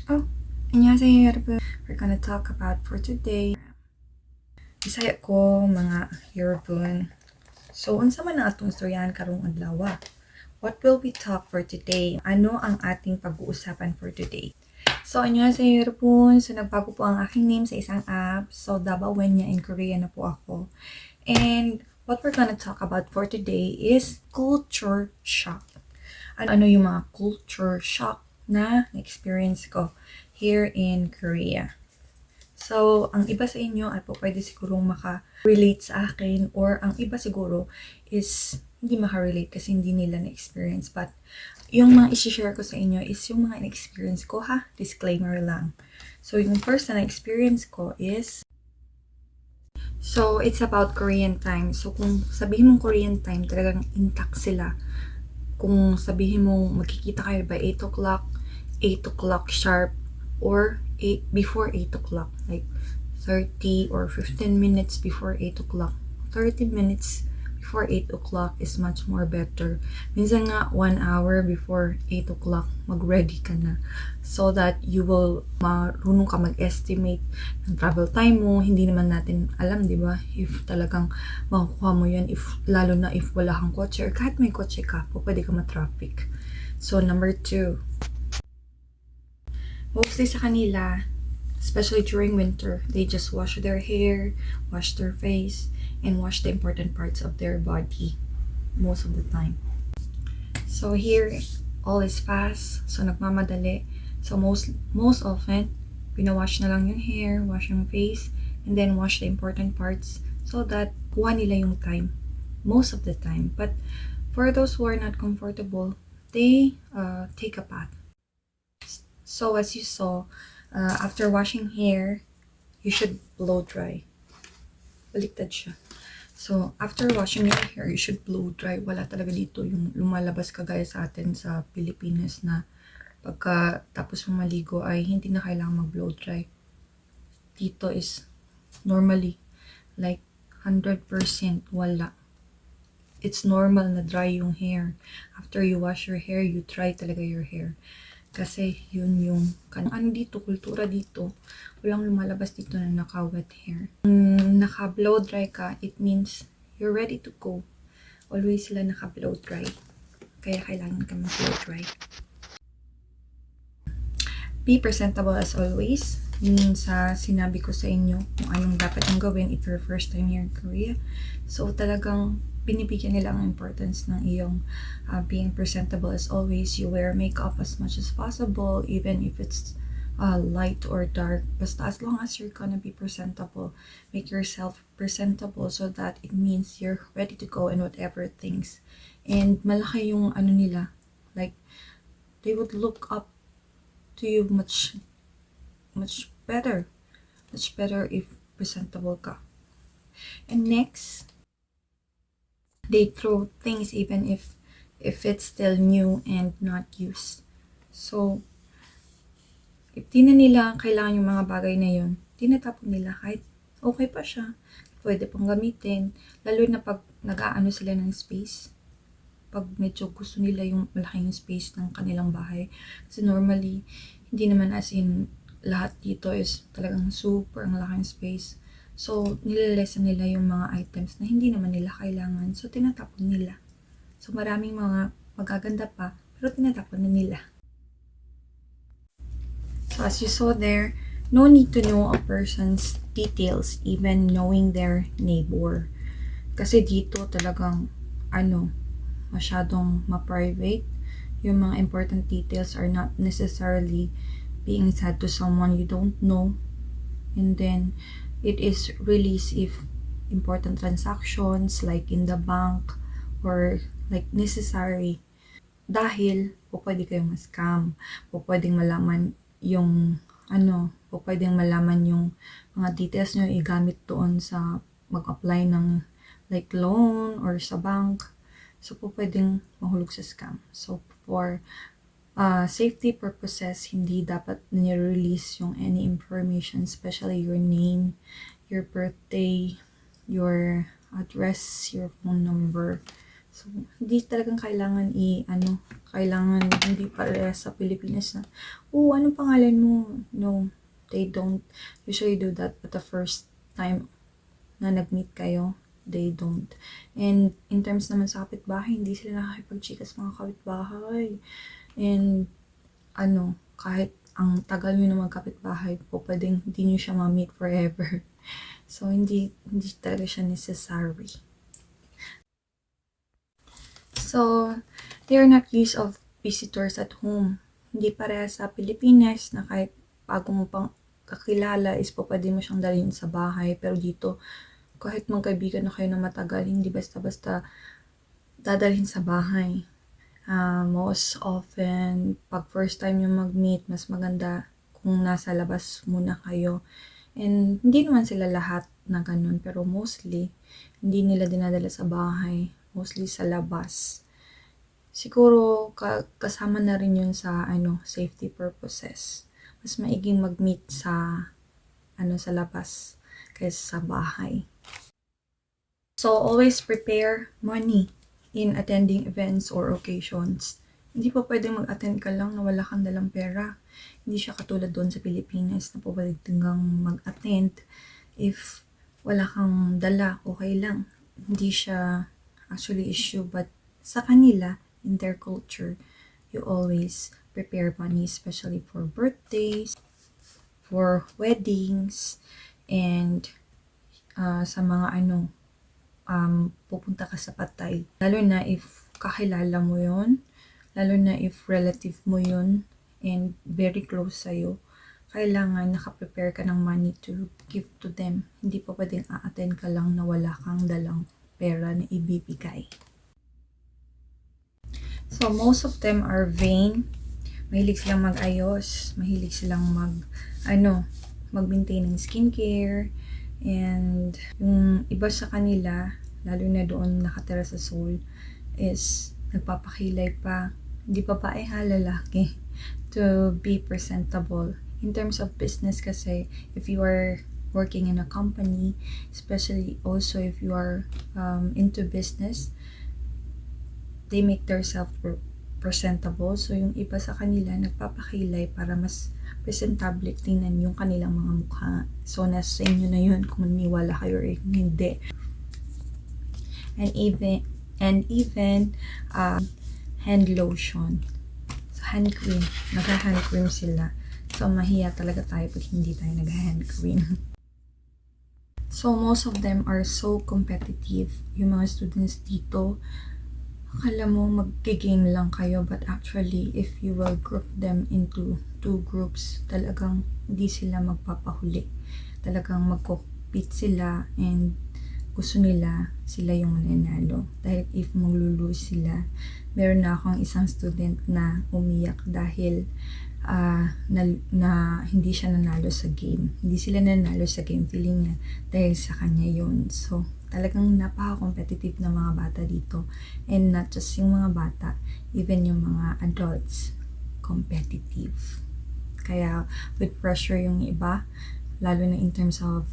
Oh, 안녕하세요 여러분. We're gonna talk about for today. Bisaya ko mga 여러분. So, unsa man ang atong istoryahan karong adlaw? What will we talk for today? Ano ang ating pag-uusapan for today? So, 안녕하세요 여러분. So, nagbago po ang aking name sa isang app. So, Davao Wenya in Korea na po ako. And what we're gonna talk about for today is culture shock. Ano yung mga culture shock na experience ko here in Korea. So, ang iba sa inyo ay po pwede sigurong maka-relate sa akin, or ang iba siguro is hindi maka-relate kasi hindi nila na-experience. But yung mga isi-share ko sa inyo is yung mga na-experience ko ha. Disclaimer lang. So, yung first na na-experience ko is it's about Korean time. So, kung sabihin mong Korean time, talagang intact sila. Kung sabihin mong magkikita kayo by 8 o'clock, 8 o'clock sharp, or before 8 o'clock, like 30 or 15 minutes before 8 o'clock. 30 minutes before 8 o'clock is much more better. Minsan nga 1 hour before 8 o'clock, mag-ready ka na. So that you will marunong ka mag-estimate ng travel time mo. Hindi naman natin alam, di ba? If talagang makukuha mo yan, lalo na if wala kang kotse, or kahit may kotse ka, pwede ka ma-traffic. So, number 2. Mostly sa kanila, especially during winter, they just wash their hair, wash their face, and wash the important parts of their body most of the time. So here, all is fast. So nagmamadali. So most often, pinawash na lang yung hair, wash yung face, and then wash the important parts so that kuha nila yung time most of the time. But for those who are not comfortable, they take a bath. So as you saw, after washing hair, you should blow dry. Baliktad siya. So, after washing your hair, you should blow dry. Wala talaga dito yung lumalabas kagaya sa atin sa Pilipinas na pagka tapos mo maligo ay hindi na kailangan mag-blow dry. Dito is normally like 100% wala. It's normal na dry yung hair. After you wash your hair, you dry talaga your hair. Kasi yun yung ano dito, kultura dito. Walang lumalabas dito na naka-wet hair. Naka-blow dry ka, it means you're ready to go. Always sila naka-blow dry. Kaya kailangan ka mag-blow dry. Be presentable as always. Yun sa sinabi ko sa inyo kung anong dapat yung gawin if you're first time here in Korea. So talagang binibigyan nila ang importance ng iyong being presentable as always. You wear makeup as much as possible, even if it's light or dark. Basta as long as you're gonna be presentable, make yourself presentable so that it means you're ready to go in whatever things. And malaki yung ano nila, like they would look up to you much better if presentable ka. And next, they throw things even if it's still new and not used. So, if di na nila kailangan yung mga bagay na yun, tinatapon nila kahit okay pa siya. Pwede pang gamitin. Lalo na pag nag-aano sila ng space. Pag medyo gusto nila yung malaking space ng kanilang bahay. Kasi normally, hindi naman as in lahat dito is talagang super ang laking space. So, nililesen nila yung mga items na hindi naman nila kailangan. So, tinatapon nila. So, maraming mga magaganda pa, pero tinatapon na nila. So, as you saw there, no need to know a person's details, even knowing their neighbor. Kasi dito talagang, masyadong ma-private. Yung mga important details are not necessarily being said to someone you don't know. And then, it is released if important transactions like in the bank or like necessary. Dahil pwede kayong ma-scam, pwedeng malaman yung pwedeng malaman yung mga details nyo igamit doon sa mag-apply ng like loan or sa bank. So pwedeng mahulog sa scam. So for safety purposes, hindi dapat nire-release yung any information, especially your name, your birthday, your address, your phone number. So, hindi talagang kailangan kailangan hindi parehas sa Pilipinas na, oh, anong pangalan mo? No, they don't usually do that. But the first time na nag-meet kayo, they don't. And in terms naman sa kapitbahay, hindi sila nakakipag-chika sa mga kapitbahay. And kahit ang tagal nyo na magkapitbahay po, pwedeng hindi nyo siya ma-meet forever. So, hindi talaga siya necessary. So, they are not used of visitors at home. Hindi pareha sa Pilipinas na kahit bago mo pang kakilala is po pwede mo siyang dalhin sa bahay. Pero dito, kahit magkaibigan na kayo na matagal, hindi basta-basta dadalhin sa bahay. Most often, pag first time yung mag-meet, mas maganda kung nasa labas muna kayo. And hindi naman sila lahat na ganun, pero mostly, hindi nila dinadala sa bahay. Mostly sa labas. Siguro, kasama na rin yun sa, safety purposes. Mas maiging mag-meet sa, sa labas kaysa sa bahay. So, always prepare money in attending events or occasions. Hindi pa pwedeng mag-attend ka lang na wala kang dalang pera. Hindi siya katulad doon sa Pilipinas na po pwedeng mag-attend. If wala kang dala, okay lang. Hindi siya actually issue, but sa kanila, in their culture, you always prepare money, especially for birthdays, for weddings, and sa mga pupunta ka sa patay. Lalo na if kakilala mo yon, lalo na if relative mo yon, and very close sa'yo, kailangan nakaprepare ka ng money to give to them. Hindi pa pwedeng a-attend ka lang na wala kang dalang pera na ibibigay. So, most of them are vain. Mahilig silang mag-ayos. Mahilig silang mag-maintain ng skincare. And yung iba sa kanila, lalo na doon nakatira sa Seoul, is nagpapakilay pa. Hindi babae ha, lalaki. To be presentable. In terms of business kasi, if you are working in a company, especially also if you are into business, they make themselves presentable. So, yung iba sa kanila, nagpapakilay para mas presentable tingnan yung kanilang mga mukha. So, nasa inyo na yun kung maniwala kayo or hindi. And even hand lotion. So, hand cream. Nag-hand cream sila. So, mahiya talaga tayo pag hindi tayo nag-hand cream. So, most of them are so competitive. Yung mga students dito, akala mo mag-game lang kayo, but actually, if you will group them into 2 groups, talagang hindi sila magpapahuli. Talagang mag-compete sila and gusto nila sila yung mananalo. Dahil if maglulose sila, meron na akong isang student na umiyak dahil na hindi siya nanalo sa game. Hindi sila nanalo sa game, feeling niya dahil sa kanya yun. So, talagang napaka-competitive na mga bata dito. And not just yung mga bata, even yung mga adults, competitive. Kaya, with pressure yung iba, lalo na in terms of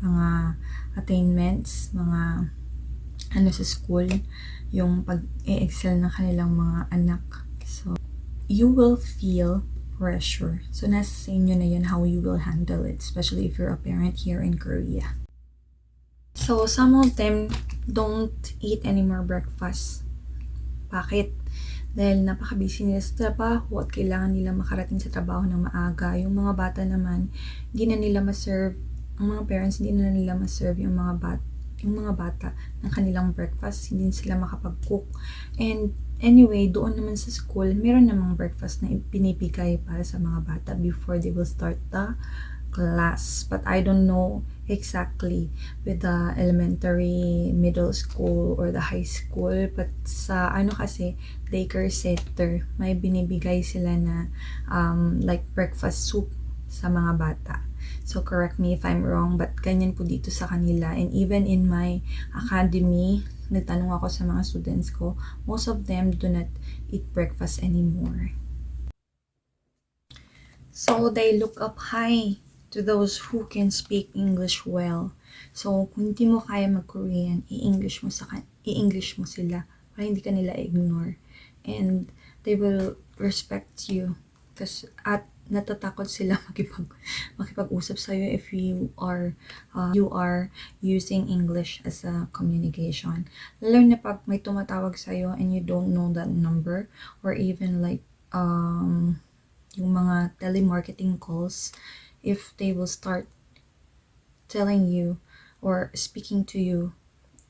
mga attainments, mga sa school, yung pag-e-excel ng kanilang mga anak. So, you will feel pressure. So, nasa sa inyo na yun how you will handle it, especially if you're a parent here in Korea. So, some of them don't eat any more breakfast. Bakit? Dahil napaka-busy nila sa trabaho at kailangan nila makarating sa trabaho ng maaga. Yung mga bata naman, hindi na nila ma-serve, ang mga parents hindi na nila ma-serve yung mga bata ng kanilang breakfast, hindi sila makapag-cook. And anyway, doon naman sa school, meron namang breakfast na binibigay para sa mga bata before they will start the class. But I don't know exactly with the elementary, middle school, or the high school. But sa kasi, daycare center, may binibigay sila na like breakfast soup sa mga bata. So, correct me if I'm wrong, but ganyan po dito sa kanila. And even in my academy, nagtanong ako sa mga students ko, most of them do not eat breakfast anymore. So, they look up high to those who can speak English well. So, kung hindi mo kaya mag-Korean, i-English mo i-English mo sila para hindi ka nila ignore. And they will respect you. At natatakot sila makipag-usap sa'yo if you are using English as a communication. Lalo na pag may tumatawag sa'yo and you don't know that number, or even like yung mga telemarketing calls, if they will start telling you or speaking to you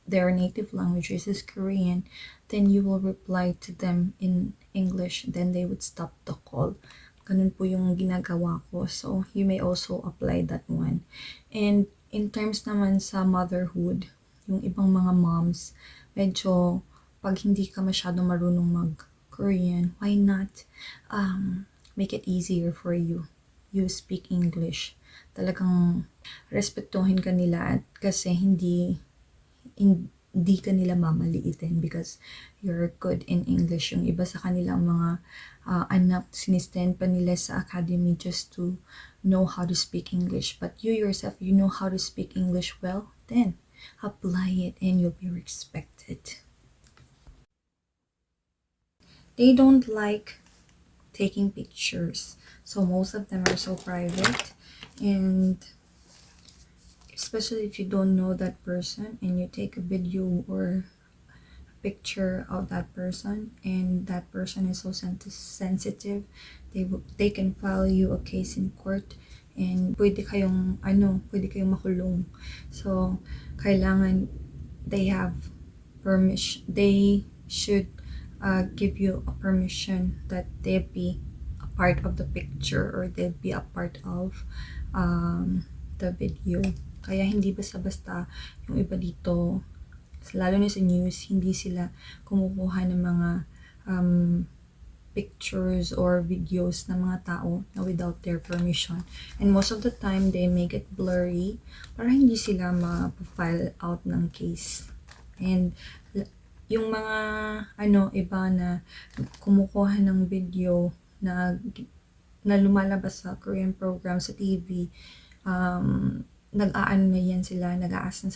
their native language is Korean, then you will reply to them in English, then they would stop the call. Ganun po yung ginagawa ko. So, you may also apply that one. And in terms naman sa motherhood, yung ibang mga moms, medyo pag hindi ka masyado marunong mag-Korean, why not make it easier for you? You speak English. Talagang respetuhin ka nila at kasi hindi ka nila mamaliitin because you're good in English. Yung iba sa kanilang mga anak, sinistend pa nila sa academy just to know how to speak English. But you yourself, you know how to speak English well, then apply it and you'll be respected. They don't like taking pictures. So most of them are so private, and especially if you don't know that person and you take a video or a picture of that person and that person is so sensitive, they can file you a case in court and pwede kayong makulong. So kailangan they should give you a permission that they be a part of the picture or they'll be a part of the video. Kaya hindi basta-basta yung iba dito, lalo na sa news, hindi sila kumukuha ng mga pictures or videos ng mga tao na without their permission. And most of the time, they make it blurry para hindi sila ma-file out ng case. And yung mga iba na kumukuha ng video na lumalabas sa Korean program sa TV, nag-aano na yan sila, nag-aas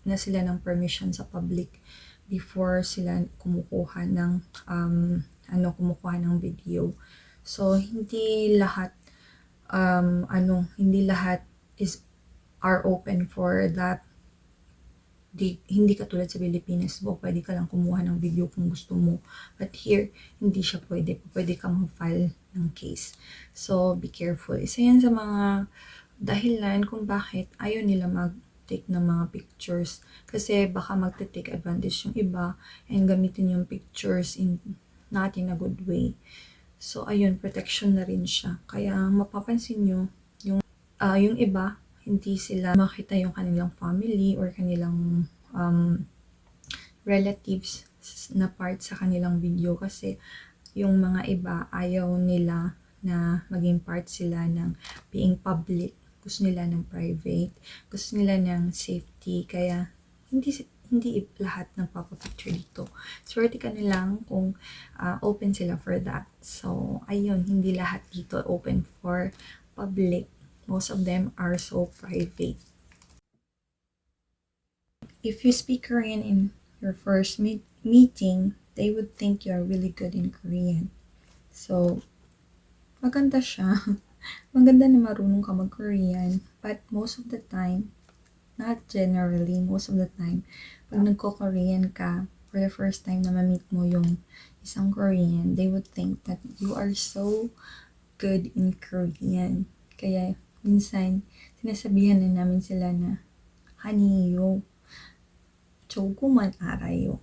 na sila ng permission sa public before sila kumukuha ng video. So hindi lahat are open for that. Hindi katulad sa Pilipinas, pwede ka lang kumuha ng video kung gusto mo. But here, hindi siya pwede. Pwede ka mag-file ng case. So, be careful. Isa yan sa mga dahilan kung bakit ayaw nila mag-take ng mga pictures. Kasi baka mag-take advantage yung iba and gamitin yung pictures not in a good way. So, ayun, protection na rin siya. Kaya mapapansin nyo, yung iba, hindi sila makita yung kanilang family or kanilang relatives na part sa kanilang video kasi yung mga iba ayaw nila na maging part sila ng being public. Gusto nila ng private, gusto nila ng safety, kaya hindi lahat ng papapicture dito. Swerte ka na lang kung open sila for that. So, ayun, hindi lahat dito open for public. Most of them are so private. If you speak Korean in your first meeting, they would think you are really good in Korean. So, maganda siya. Maganda na marunong ka mag-Korean. But most of the time, not generally, most of the time, pag nagko-Korean ka, for the first time na ma-meet mo yung isang Korean, they would think that you are so good in Korean. Kaya, minsan, sinasabihan na namin sila na, Haniyo, 조금만 알아요.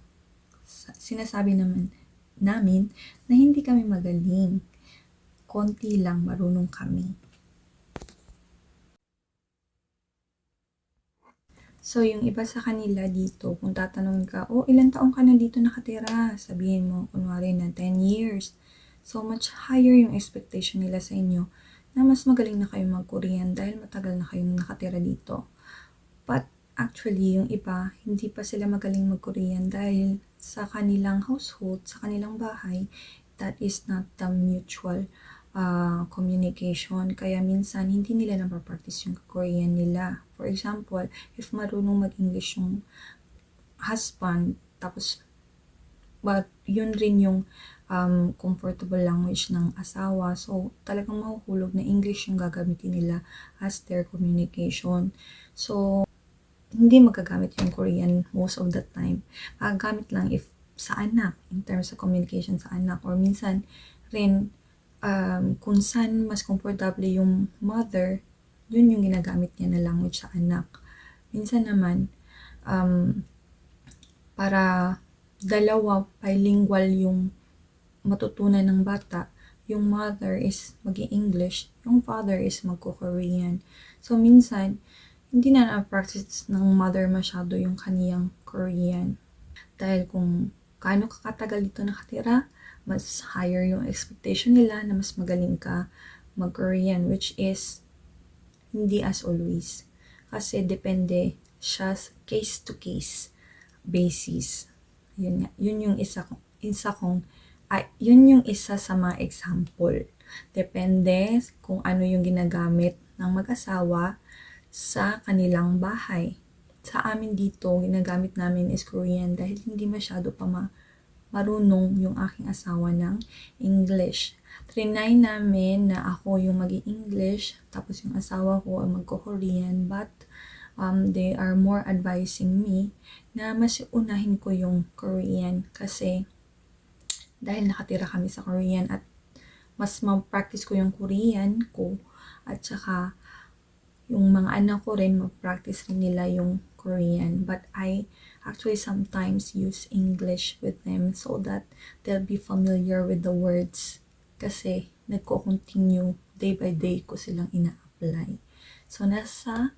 Sinasabi naman namin na hindi kami magaling. Konti lang marunong kami. So, yung iba sa kanila dito, kung tatanungin ka, ilang taong ka na dito nakatira? Sabihin mo, kunwari na 10 years. So, much higher yung expectation nila sa inyo na mas magaling na kayong mag-Korean dahil matagal na kayong nakatira dito. But actually, yung iba, hindi pa sila magaling mag-Korean dahil sa kanilang household, sa kanilang bahay, that is not the mutual communication. Kaya minsan, hindi nila napapractice yung Korean nila. For example, if marunong mag-English yung husband, Tapos, but yun rin yung comfortable language ng asawa. So, talagang mahuhulog na English yung gagamitin nila as their communication. So, hindi magagamit yung Korean most of the time. Magagamit lang if sa anak, in terms of communication sa anak. Or minsan rin, kung saan mas komportable yung mother, yun yung ginagamit niya na language sa anak. Minsan naman, para dalawa bilingual yung matutunan ng bata, yung mother is mag-English, yung father is magko-Korean. So, minsan, hindi na na-practice ng mother masyado yung kaniyang Korean. Dahil kung gaano ka katagal dito nakatira, mas higher yung expectation nila na mas magaling ka mag-Korean, which is hindi as always. Kasi depende siya case to case basis. Yun yung yun yung isa sa mga example. Depende kung ano yung ginagamit ng mag-asawa sa kanilang bahay. Sa amin dito, ginagamit namin is Korean dahil hindi masyado pa marunong yung aking asawa ng English. Trinay namin na ako yung mag-English, tapos yung asawa ko ay magko-Korean, but they are more advising me na mas unahin ko yung Korean kasi dahil nakatira kami sa Korean at mas ma-practice ko yung Korean ko at saka yung mga anak ko rin ma-practice rin nila yung Korean, but I actually sometimes use English with them so that they'll be familiar with the words kasi nagko-continue day by day ko silang ina-apply. So, nasa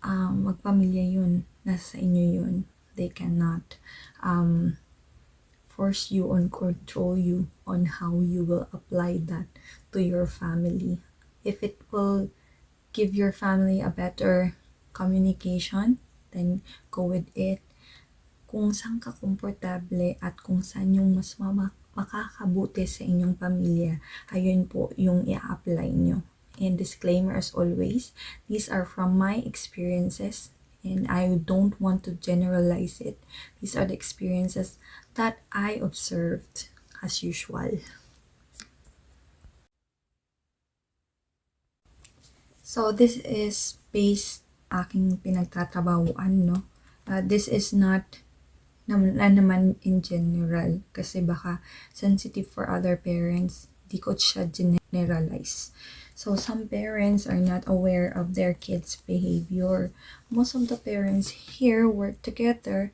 magpamilya yun, nasa inyo yun. They cannot force you or control you on how you will apply that to your family. If it will give your family a better communication, then go with it. Kung saan ka komportable at kung saan yung mas makakabuti sa inyong pamilya, ayun po yung i-apply nyo. And disclaimer as always, these are from my experiences and I don't want to generalize it. These are the experiences that I observed as usual. So, this is based aking pinagtatrabahuan, no? This is not naman in general kasi baka sensitive for other parents. Di ko siya generalize. So, some parents are not aware of their kids' behavior. Most of the parents here work together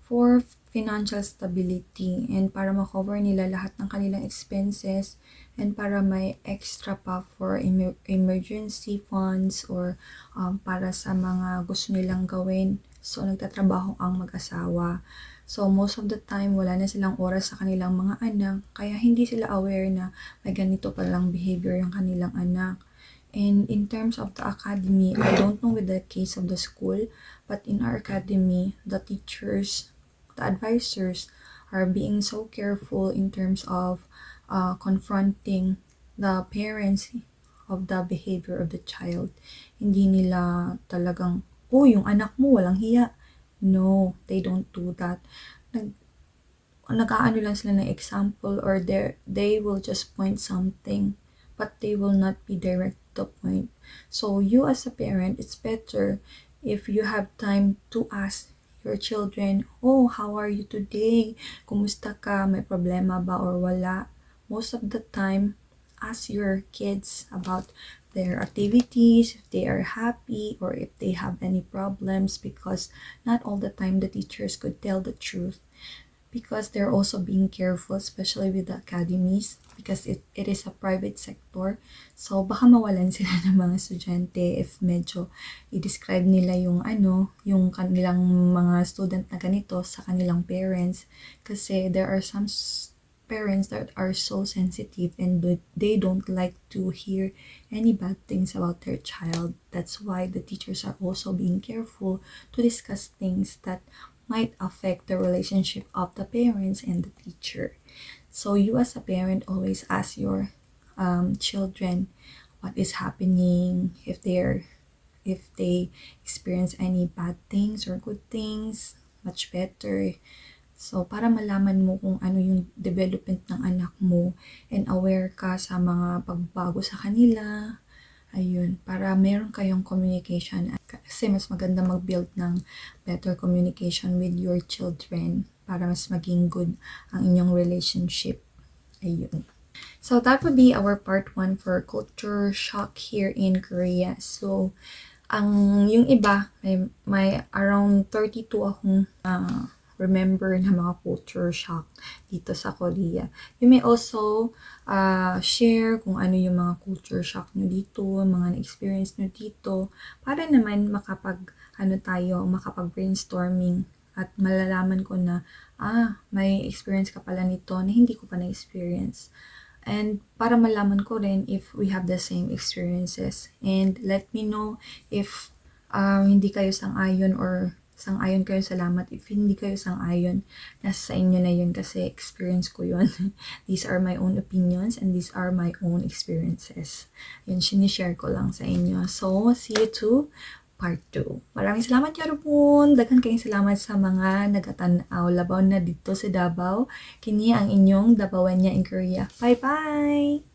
for financial stability and para makover nila lahat ng kanilang expenses and para may extra pa for emergency funds or para sa mga gusto nilang gawin. So, nagtatrabaho ang mag-asawa. So, most of the time, wala na silang oras sa kanilang mga anak. Kaya hindi sila aware na may ganito palang behavior yung kanilang anak. And in terms of the academy, I don't know with the case of the school, but in our academy, the teachers, the advisors are being so careful in terms of confronting the parents of the behavior of the child. Hindi nila talagang, oh, yung anak mo walang hiya. No, they don't do that. Nag-aano lang sila ng example or they will just point something but they will not be direct to the point. So you as a parent, it's better if you have time to ask your children, oh, how are you today? Kumusta ka? May problema ba or wala? Most of the time, ask your kids about their activities, if they are happy or if they have any problems, because not all the time the teachers could tell the truth because they're also being careful, especially with the academies because it is a private sector. So, baka mawalan sila ng mga estudyante if medyo i-describe nila yung yung kanilang mga student na ganito sa kanilang parents kasi there are some parents that are so sensitive and they don't like to hear any bad things about their child. That's why the teachers are also being careful to discuss things that might affect the relationship of the parents and the teacher. So you as a parent always ask your children what is happening, if they experience any bad things or good things, much better. So, para malaman mo kung ano yung development ng anak mo and aware ka sa mga pagbabago sa kanila. Ayun, para meron kayong communication. Kasi mas maganda mag-build ng better communication with your children para mas maging good ang inyong relationship. Ayun. So, that would be our part 1 for culture shock here in Korea. So, yung iba, may around 32 akong remember na mga culture shock dito sa Korea. You may also share kung ano yung mga culture shock nyo dito, mga na-experience nyo dito, para naman makapag-brainstorming at malalaman ko na, may experience ka pala nito na hindi ko pa na-experience. And para malaman ko rin if we have the same experiences. And let me know if hindi kayo sang-ayon or sang-ayon kayo, salamat. If hindi kayo sang-ayon, nasa sa inyo na yun kasi experience ko yun. These are my own opinions and these are my own experiences. Yun, sinishare ko lang sa inyo. So, see you to part 2. Maraming salamat, Yorobun! Daghan kayong salamat sa mga nagatanaw labaw na dito sa Davao. Kini ang inyong Dabawanya in Korea. Bye-bye!